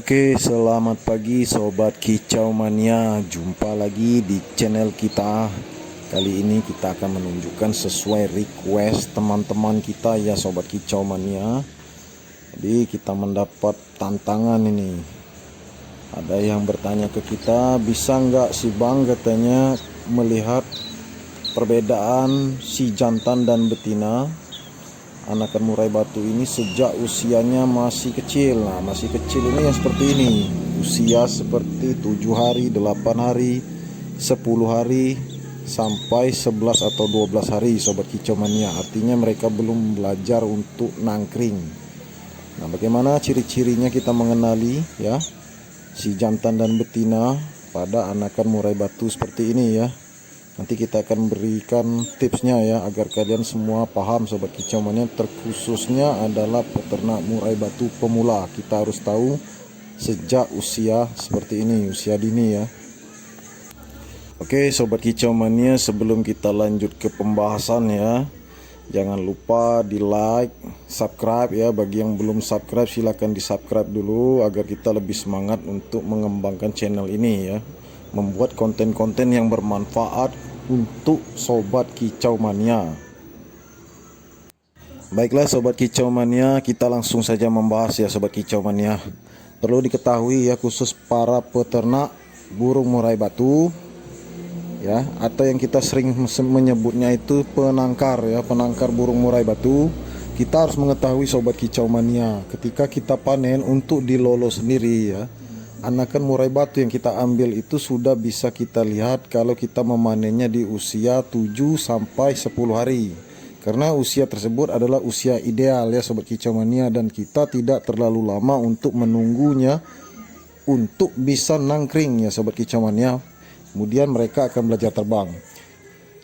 Oke, selamat pagi Sobat Kicau Mania. Jumpa lagi di channel kita. Kali ini kita akan menunjukkan sesuai request teman-teman kita ya Sobat Kicau Mania. Jadi kita mendapat tantangan ini. Ada yang bertanya ke kita, bisa nggak sih Bang katanya melihat perbedaan si jantan dan betina anakan murai batu ini sejak usianya masih kecil. Nah, masih kecil ini yang seperti ini. Usia seperti 7 hari, 8 hari, 10 hari, sampai 11 atau 12 hari Sobat Kicau Mania. Artinya mereka belum belajar untuk nangkring. Nah, bagaimana ciri-cirinya kita mengenali ya si jantan dan betina pada anakan murai batu seperti ini ya. Nanti kita akan berikan tipsnya ya agar kalian semua paham Sobat Kicau Mania. Terkhususnya adalah peternak murai batu pemula. Kita harus tahu sejak usia seperti ini, usia dini ya. Oke Sobat Kicau Mania, sebelum kita lanjut ke pembahasan ya, jangan lupa di like, subscribe ya. Bagi yang belum subscribe silahkan di subscribe dulu agar kita lebih semangat untuk mengembangkan channel ini ya, membuat konten-konten yang bermanfaat untuk Sobat Kicau Mania. Baiklah Sobat Kicau Mania, kita langsung saja membahas ya Sobat Kicau Mania. Perlu diketahui ya, khusus para peternak burung murai batu ya, atau yang kita sering menyebutnya itu penangkar ya, penangkar burung murai batu. Kita harus mengetahui Sobat Kicau Mania, ketika kita panen untuk dilolo sendiri ya, anakan murai batu yang kita ambil itu sudah bisa kita lihat kalau kita memanennya di usia 7 sampai 10 hari. Karena usia tersebut adalah usia ideal ya Sobat Kicau Mania, dan kita tidak terlalu lama untuk menunggunya untuk bisa nangkring ya Sobat Kicau Mania. Kemudian mereka akan belajar terbang.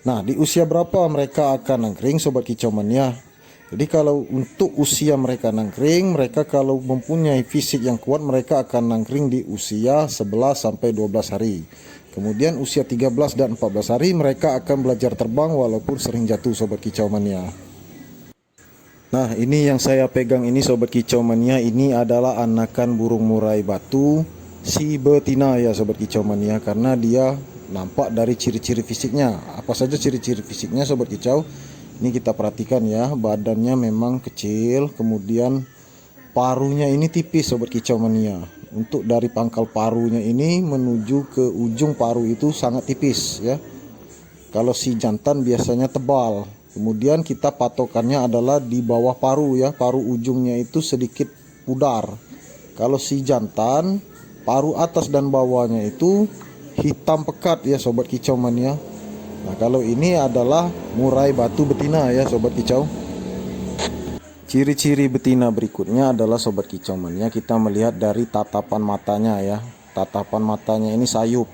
Nah, di usia berapa mereka akan nangkring Sobat Kicau Mania? Jadi kalau untuk usia mereka nangkring, mereka kalau mempunyai fisik yang kuat, mereka akan nangkring di usia 11 sampai 12 hari. Kemudian usia 13 dan 14 hari mereka akan belajar terbang walaupun sering jatuh Sobat Kicau Mania. Nah, ini yang saya pegang ini Sobat Kicau Mania, ini adalah anakan burung murai batu si betina ya Sobat Kicau Mania, karena dia nampak dari ciri-ciri fisiknya. Apa saja ciri-ciri fisiknya Sobat Kicau? Ini kita perhatikan ya, badannya memang kecil, kemudian paruhnya ini tipis Sobat Kicau Mania. Untuk dari pangkal paruhnya ini menuju ke ujung paruh itu sangat tipis ya. Kalau si jantan biasanya tebal. Kemudian kita patokannya adalah di bawah paruh ya, paruh ujungnya itu sedikit pudar. Kalau si jantan, paruh atas dan bawahnya itu hitam pekat ya Sobat Kicau Mania. Nah, kalau ini adalah murai batu betina ya Sobat Kicau. Ciri-ciri betina berikutnya adalah Sobat Kicau Mania, kita melihat dari tatapan matanya ya. Tatapan matanya ini sayup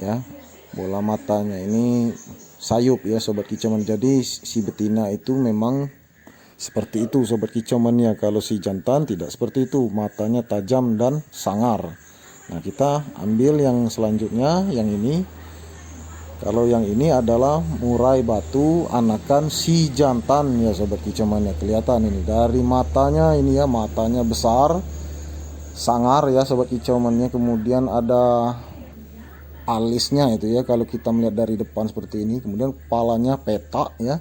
ya. Bola matanya ini sayup ya Sobat Kicau Mania. Jadi si betina itu memang seperti itu Sobat Kicau Mania. Kalau si jantan tidak seperti itu, matanya tajam dan sangar. Nah, kita ambil yang selanjutnya, yang ini. Kalau yang ini adalah murai batu anakan si jantan ya Sobat Kicau Mania. Kelihatan ini dari matanya ini ya, matanya besar, sangar ya Sobat Kicau Mania. Kemudian ada alisnya itu ya, kalau kita melihat dari depan seperti ini. Kemudian kepalanya petak ya,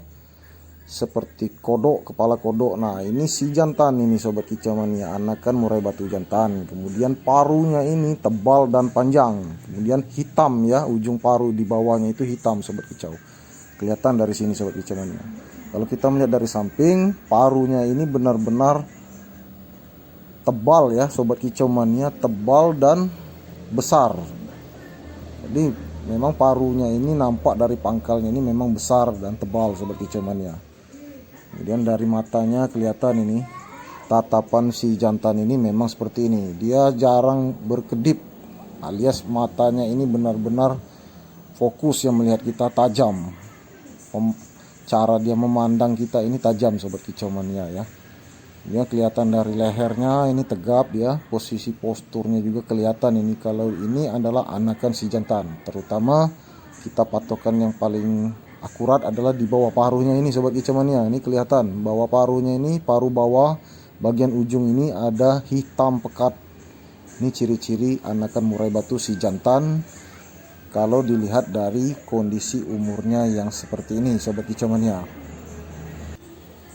seperti kodok, kepala kodok. Nah, ini si jantan ini Sobat Kicau Mania, anakan murai batu jantan. Kemudian paruhnya ini tebal dan panjang, kemudian hitam ya, ujung paruh di bawahnya itu hitam Sobat Kicau. Kelihatan dari sini Sobat Kicau Mania. Kalau kita melihat dari samping, paruhnya ini benar-benar tebal ya Sobat Kicau Mania, tebal dan besar. Jadi memang paruhnya ini nampak dari pangkalnya ini memang besar dan tebal Sobat Kicau Mania. Kemudian dari matanya kelihatan ini, tatapan si jantan ini memang seperti ini. Dia jarang berkedip, alias matanya ini benar-benar fokus yang melihat kita, tajam. Cara dia memandang kita ini tajam Sobat Kicau Mania ya. Dia kelihatan dari lehernya ini tegap ya, posisi posturnya juga kelihatan ini. Kalau ini adalah anakan si jantan, terutama kita patokan yang paling akurat adalah di bawah paruhnya ini Sobat Kicau Mania. Ini kelihatan bawah paruhnya ini, paruh bawah bagian ujung ini ada hitam pekat Ini ciri-ciri anakan murai batu si jantan kalau dilihat dari kondisi umurnya yang seperti ini, sobat kicau mania.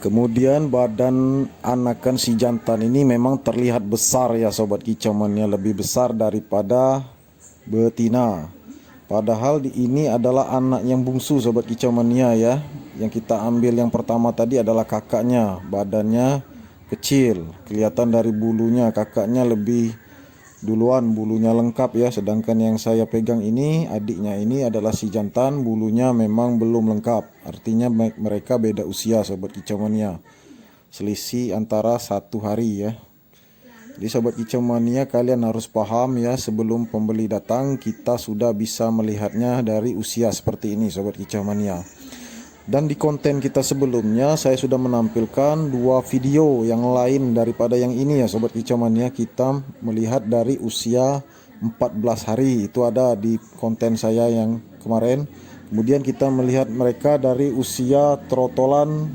Kemudian badan anakan si jantan ini memang terlihat besar ya sobat kicau mania, lebih besar daripada betina. Padahal ini adalah anak yang bungsu sobat kicau mania ya. Yang kita ambil yang pertama tadi adalah kakaknya, badannya kecil, kelihatan dari bulunya kakaknya lebih duluan, bulunya lengkap ya. Sedangkan yang saya pegang ini, adiknya ini adalah si jantan, bulunya memang belum lengkap. Artinya mereka beda usia sobat kicau mania, selisih antara 1 hari ya. Jadi sobat kicau mania, kalian harus paham ya, sebelum pembeli datang kita sudah bisa melihatnya dari usia seperti ini sobat kicau mania. Dan di konten kita sebelumnya saya sudah menampilkan 2 video yang lain daripada yang ini ya sobat kicau mania. Kita melihat dari usia 14 hari, itu ada di konten saya yang kemarin. Kemudian kita melihat mereka dari usia trotolan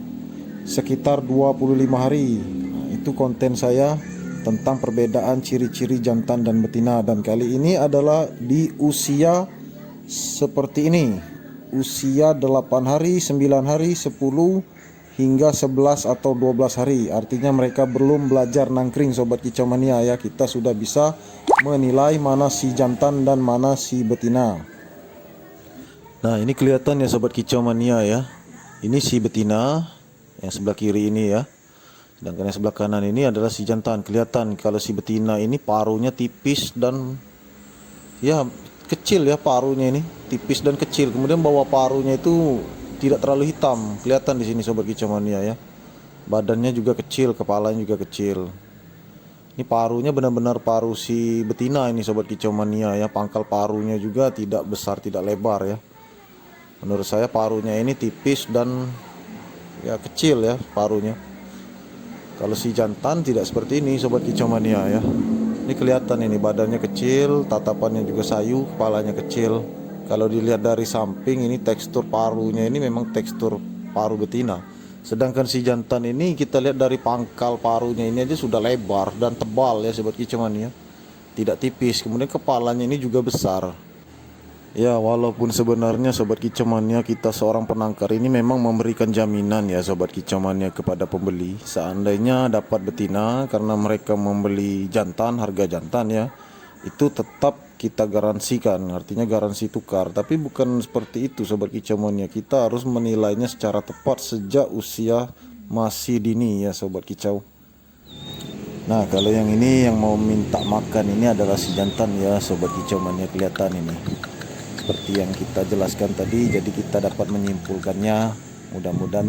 sekitar 25 hari. Nah, itu konten saya tentang perbedaan ciri-ciri jantan dan betina. Dan kali ini adalah di usia seperti ini, usia 8 hari, 9 hari, 10 hingga 11 atau 12 hari. Artinya mereka belum belajar nangkring sobat kicau mania ya. Kita sudah bisa menilai mana si jantan dan mana si betina. Nah, ini kelihatan ya sobat kicau mania ya. Ini si betina yang sebelah kiri ini ya. Sedangkan yang sebelah kanan ini adalah si jantan. Kelihatan kalau si betina ini paruhnya tipis dan ya kecil ya, paruhnya ini tipis dan kecil. Kemudian bawah paruhnya itu tidak terlalu hitam, kelihatan di sini sobat kicau mania ya. Badannya juga kecil, kepalanya juga kecil. Ini paruhnya benar-benar paruh si betina ini sobat kicau mania ya. Pangkal paruhnya juga tidak besar, tidak lebar ya. Menurut saya paruhnya ini tipis dan ya kecil ya paruhnya. Kalau si jantan tidak seperti ini sobat kicau mania ya. Ini kelihatan ini badannya kecil, tatapannya juga sayu, kepalanya kecil. Kalau dilihat dari samping ini tekstur paruhnya ini memang tekstur paruh betina. Sedangkan si jantan ini kita lihat dari pangkal paruhnya ini aja sudah lebar dan tebal ya sobat kicau mania. Tidak tipis. Kemudian kepalanya ini juga besar. Ya, walaupun sebenarnya sobat kicau mania kita seorang penangkar ini memang memberikan jaminan ya sobat kicau mania kepada pembeli. Seandainya dapat betina karena mereka membeli jantan, harga jantan ya, itu tetap kita garansikan, artinya garansi tukar. Tapi bukan seperti itu sobat kicau mania, kita harus menilainya secara tepat sejak usia masih dini ya sobat kicau. Nah, kalau yang ini yang mau minta makan ini adalah si jantan ya sobat kicau mania, kelihatan ini. Seperti yang kita jelaskan tadi, jadi kita dapat menyimpulkannya. Mudah-mudahan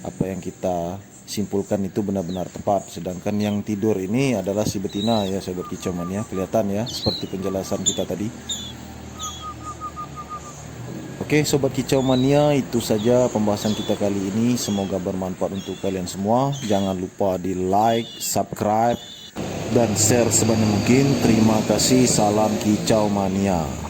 apa yang kita simpulkan itu benar-benar tepat. Sedangkan yang tidur ini adalah si betina ya sobat kicau mania, kelihatan ya seperti penjelasan kita tadi. Oke sobat kicau mania, itu saja pembahasan kita kali ini. Semoga bermanfaat untuk kalian semua. Jangan lupa di like, subscribe, dan share sebanyak mungkin. Terima kasih, salam kicau mania.